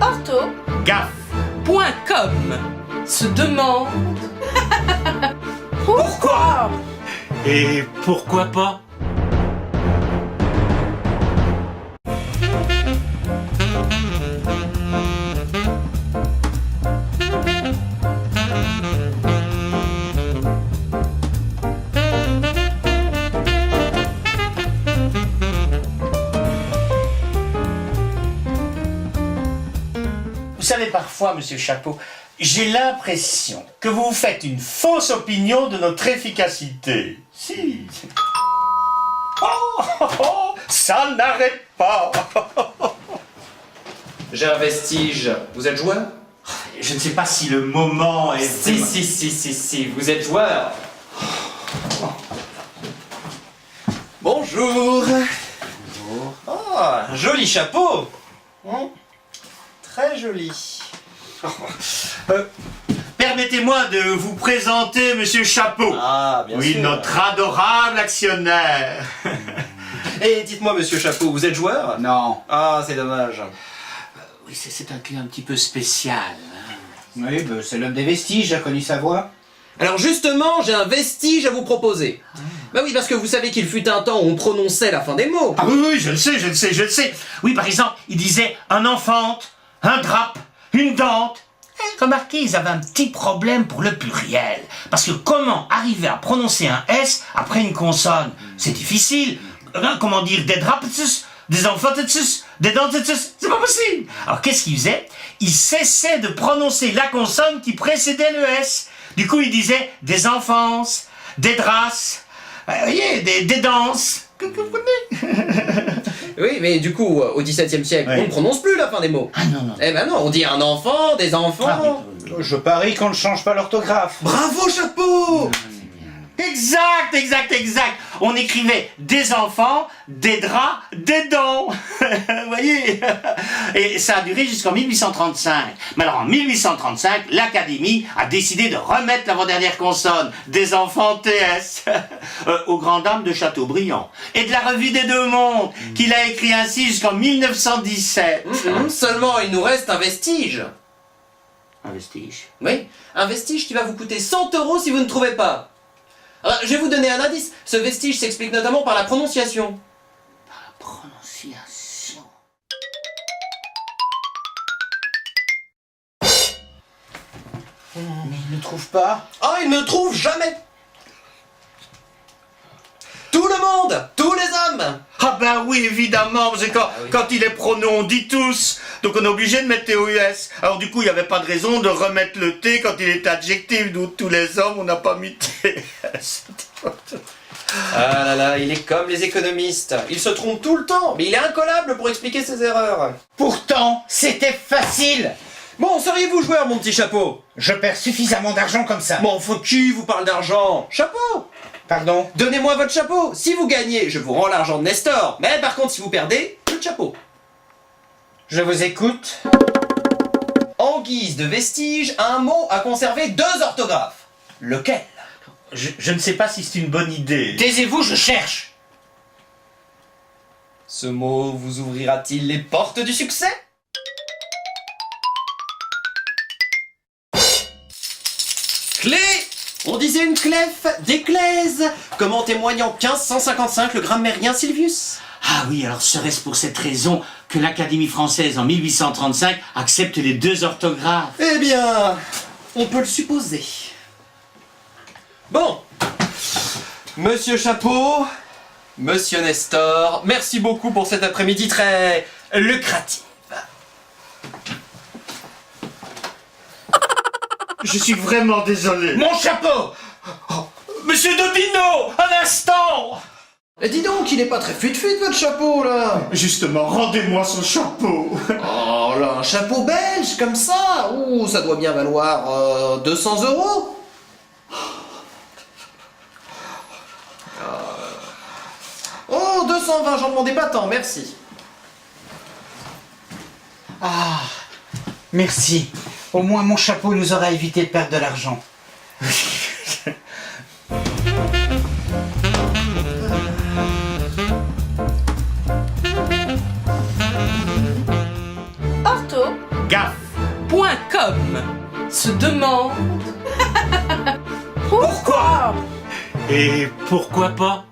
Ortho. Gaffe. .com se demande Pourquoi? Et pourquoi pas? Vous savez, parfois, Monsieur Chapeau, j'ai l'impression que vous vous faites une fausse opinion de notre efficacité. Si. Oh, oh, oh, ça n'arrête pas. J'ai un vestige. Vous êtes joueur? Je ne sais pas si le moment est... Si, vous êtes joueur. Bonjour. Bonjour. Ah, joli chapeau. Très joli. Permettez-moi de vous présenter Monsieur Chapeau. Ah, bien sûr. Oui, notre adorable actionnaire. Et dites-moi, Monsieur Chapeau, vous êtes joueur? Non. Ah, c'est dommage. Oui, c'est un client un petit peu spécial. Hein. Oui, ben, c'est l'homme des vestiges, j'ai connu sa voix. Alors justement, j'ai un vestige à vous proposer. Bah oui, parce que vous savez qu'il fut un temps où on prononçait la fin des mots. Ah oui, je le sais. Oui, par exemple, il disait un enfante, un drape, une dente. Remarquez, ils avaient un petit problème pour le pluriel. Parce que comment arriver à prononcer un S après une consonne? C'est difficile. Comment dire des drapes, des enfantes, des dentes, c'est pas possible. Alors qu'est-ce qu'il faisait? Il cessait de prononcer la consonne qui précédait le S. Du coup, il disait des enfances, des draces, vous voyez, des danses. Vous comprenez? Oui, mais du coup, au XVIIe siècle, Oui. on ne prononce plus la fin des mots. Ah non. Eh ben non, on dit un enfant, des enfants. Je parie qu'on ne change pas l'orthographe. Bravo, chapeau! Exact. On écrivait des enfants, des draps, des dents. Vous voyez? Et ça a duré jusqu'en 1835. Mais alors en 1835, l'Académie a décidé de remettre l'avant-dernière consonne des enfants TS aux grandes dames de Chateaubriand. Et de la Revue des Deux Mondes, qu'il a écrit ainsi jusqu'en 1917. Seulement, il nous reste un vestige. Un vestige. Oui, un vestige qui va vous coûter 100 € si vous ne trouvez pas. Alors, je vais vous donner un indice. Ce vestige s'explique notamment par la prononciation. Prononciation. Mais il ne trouve pas. Ah, il ne trouve jamais. Tout le monde, tous les hommes. Ah ben oui, évidemment, parce que quand il est pronom, on dit tous, donc on est obligé de mettre TOUS. Alors du coup, il n'y avait pas de raison de remettre le T quand il est adjectif, d'où tous les hommes, on n'a pas mis TS. Ah là là, il est comme les économistes. Il se trompe tout le temps, mais il est incollable pour expliquer ses erreurs. Pourtant, c'était facile. Bon, seriez-vous joueur, mon petit chapeau? Je perds suffisamment d'argent comme ça. Bon, faut qui vous parle d'argent? Chapeau! Pardon? Donnez-moi votre chapeau. Si vous gagnez, je vous rends l'argent de Nestor. Mais par contre, si vous perdez, le chapeau. Je vous écoute. En guise de vestige, un mot à conserver 2 orthographes. Lequel? Je ne sais pas si c'est une bonne idée. Taisez-vous, je cherche. Ce mot vous ouvrira-t-il les portes du succès? Clé! On disait une clef d'éclèse, comme en témoignant 1555 le grammairien Silvius. Ah oui, alors serait-ce pour cette raison que l'Académie française en 1835 accepte les 2 orthographes? Eh bien, on peut le supposer. Bon, Monsieur Chapeau, Monsieur Nestor, merci beaucoup pour cet après-midi très lucratif. Je suis vraiment désolé. Mon chapeau! Monsieur Dodino, un instant! Dis donc, il est pas très fut-fut votre chapeau là. Justement, rendez-moi son chapeau. Oh là, un chapeau belge comme ça. Ouh, ça doit bien valoir 200 €. Oh, 220, j'en demandais pas tant, merci. Ah, merci. Au moins mon chapeau nous aura évité de perdre de l'argent. Ortho. gaffe.com se demande Pourquoi? Et pourquoi pas?